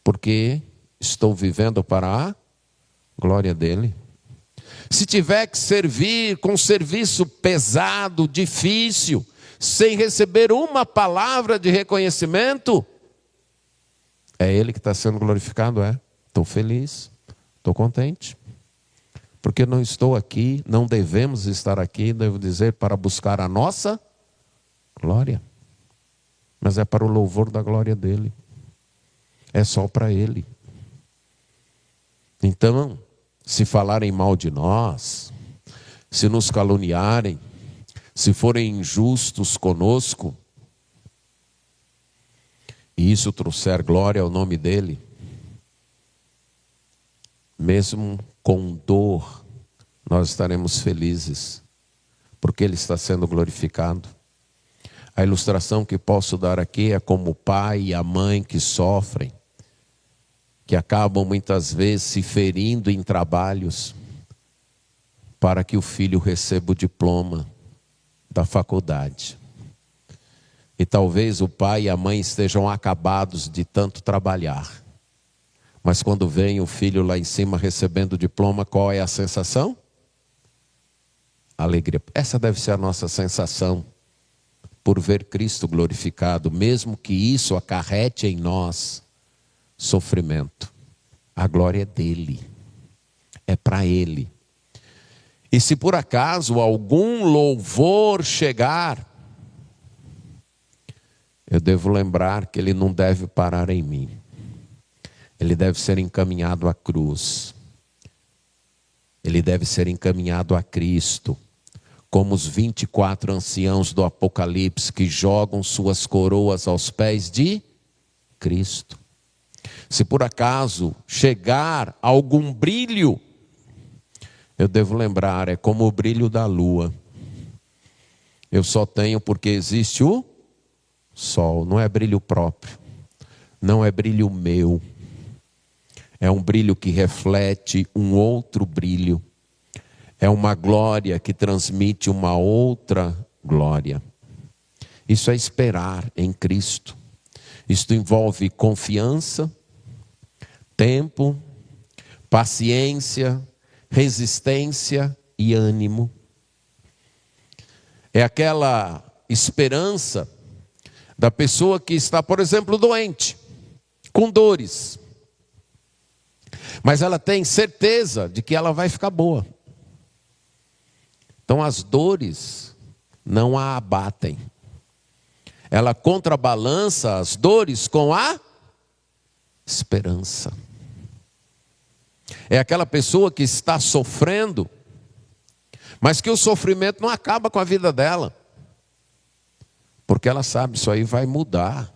Porque estou vivendo para a glória dele. Se tiver que servir com serviço pesado, difícil, sem receber uma palavra de reconhecimento, é Ele que está sendo glorificado, é. Estou feliz, estou contente. Porque não estou aqui, não devemos estar aqui, devo dizer, para buscar a nossa glória. Mas é para o louvor da glória dEle. É só para Ele. Então, se falarem mal de nós, se nos caluniarem, se forem injustos conosco, e isso trouxer glória ao nome dele, mesmo com dor, nós estaremos felizes, porque ele está sendo glorificado. A ilustração que posso dar aqui é como o pai e a mãe que sofrem, que acabam muitas vezes se ferindo em trabalhos, para que o filho receba o diploma da faculdade. E talvez o pai e a mãe estejam acabados de tanto trabalhar. Mas quando vem o filho lá em cima recebendo o diploma, qual é a sensação? Alegria. Essa deve ser a nossa sensação por ver Cristo glorificado, mesmo que isso acarrete em nós sofrimento. A glória é dele. É para ele. E se por acaso algum louvor chegar, eu devo lembrar que ele não deve parar em mim. Ele deve ser encaminhado à cruz. Ele deve ser encaminhado a Cristo, como os 24 anciãos do Apocalipse que jogam suas coroas aos pés de Cristo. Se por acaso chegar algum brilho, eu devo lembrar, é como o brilho da lua. Eu só tenho porque existe o sol, não é brilho próprio, não é brilho meu. É um brilho que reflete um outro brilho. É uma glória que transmite uma outra glória. Isso é esperar em Cristo. Isto envolve confiança, tempo, paciência, resistência e ânimo. É aquela esperança da pessoa que está, por exemplo, doente, com dores. Mas ela tem certeza de que ela vai ficar boa. Então as dores não a abatem. Ela contrabalança as dores com a esperança. É aquela pessoa que está sofrendo, mas que o sofrimento não acaba com a vida dela. Porque ela sabe, isso aí vai mudar.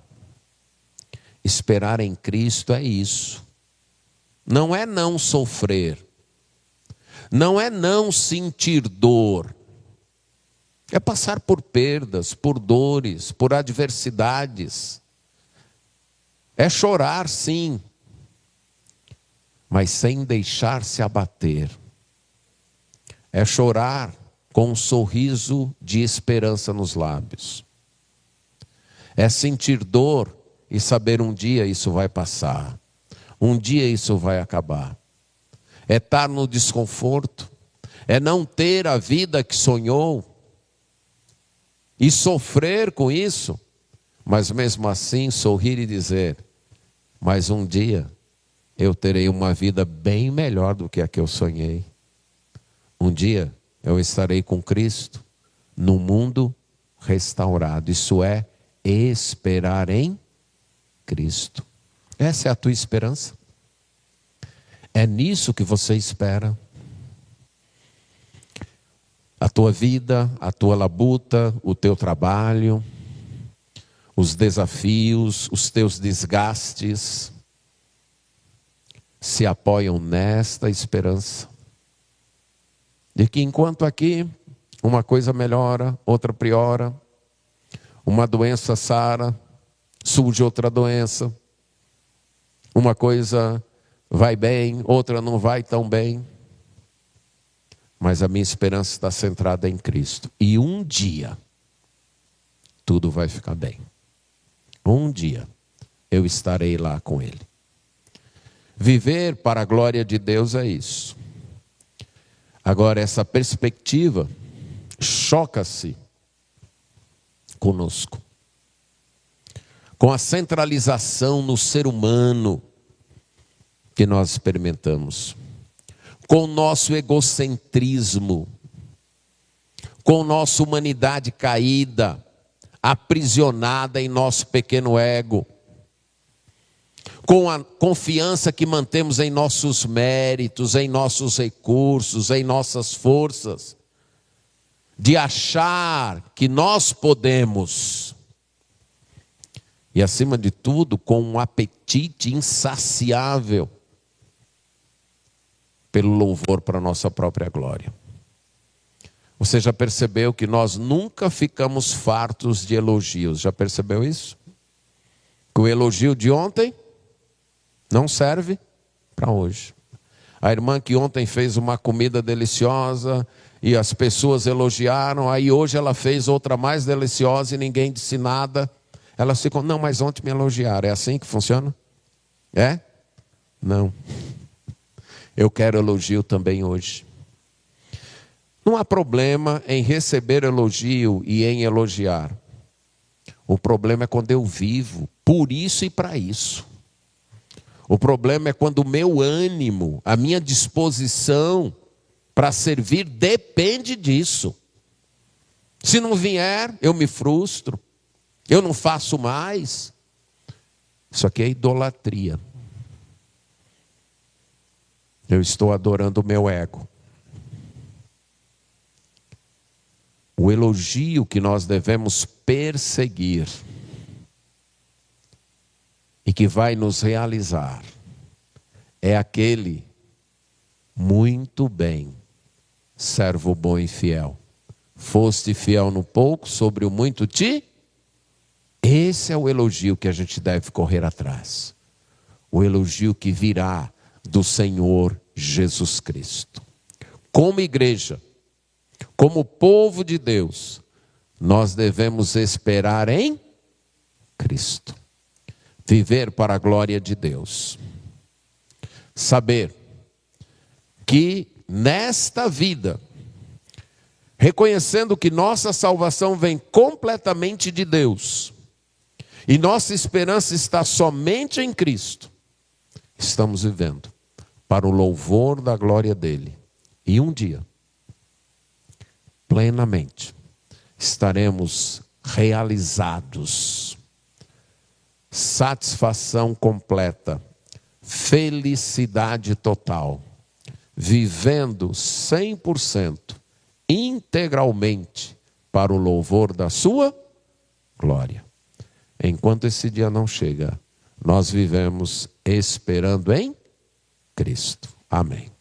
Esperar em Cristo é isso. Não é não sofrer. Não é não sentir dor. É passar por perdas, por dores, por adversidades. É chorar, sim, mas sem deixar-se abater. É chorar com um sorriso de esperança nos lábios. É sentir dor e saber um dia isso vai passar. Um dia isso vai acabar. É estar no desconforto. É não ter a vida que sonhou. E sofrer com isso. Mas mesmo assim sorrir e dizer: mas um dia eu terei uma vida bem melhor do que a que eu sonhei. Um dia eu estarei com Cristo no mundo restaurado. Isso é esperar em Cristo. Essa é a tua esperança? É nisso que você espera? A tua vida, a tua labuta, o teu trabalho, os desafios, os teus desgastes, se apoiam nesta esperança. De que enquanto aqui uma coisa melhora, outra piora, uma doença sara, surge outra doença, uma coisa vai bem, outra não vai tão bem. Mas a minha esperança está centrada em Cristo. E um dia, tudo vai ficar bem. Um dia, eu estarei lá com Ele. Viver para a glória de Deus é isso. Agora, essa perspectiva choca-se conosco. Com a centralização no ser humano que nós experimentamos. Com o nosso egocentrismo. Com nossa humanidade caída, aprisionada em nosso pequeno ego. Com a confiança que mantemos em nossos méritos, em nossos recursos, em nossas forças. De achar que nós podemos. E acima de tudo, com um apetite insaciável pelo louvor para a nossa própria glória. Você já percebeu que nós nunca ficamos fartos de elogios? Já percebeu isso? Que o elogio de ontem não serve para hoje. A irmã que ontem fez uma comida deliciosa e as pessoas elogiaram, aí hoje ela fez outra mais deliciosa e ninguém disse nada. Elas ficam, não, mas ontem me elogiaram. É assim que funciona? É? Não. Eu quero elogio também hoje. Não há problema em receber elogio e em elogiar. O problema é quando eu vivo por isso e para isso. O problema é quando o meu ânimo, a minha disposição para servir depende disso. Se não vier, eu me frustro. Eu não faço mais. Isso aqui é idolatria. Eu estou adorando o meu ego. O elogio que nós devemos perseguir e que vai nos realizar é aquele: muito bem, servo bom e fiel. Foste fiel no pouco, sobre o muito te... Esse é o elogio que a gente deve correr atrás. O elogio que virá do Senhor Jesus Cristo. Como igreja, como povo de Deus, nós devemos esperar em Cristo. Viver para a glória de Deus. Saber que nesta vida, reconhecendo que nossa salvação vem completamente de Deus, e nossa esperança está somente em Cristo, estamos vivendo para o louvor da glória dele. E um dia, plenamente, estaremos realizados. Satisfação completa, felicidade total, vivendo 100%, integralmente, para o louvor da sua glória. Enquanto esse dia não chega, nós vivemos esperando em Cristo. Amém.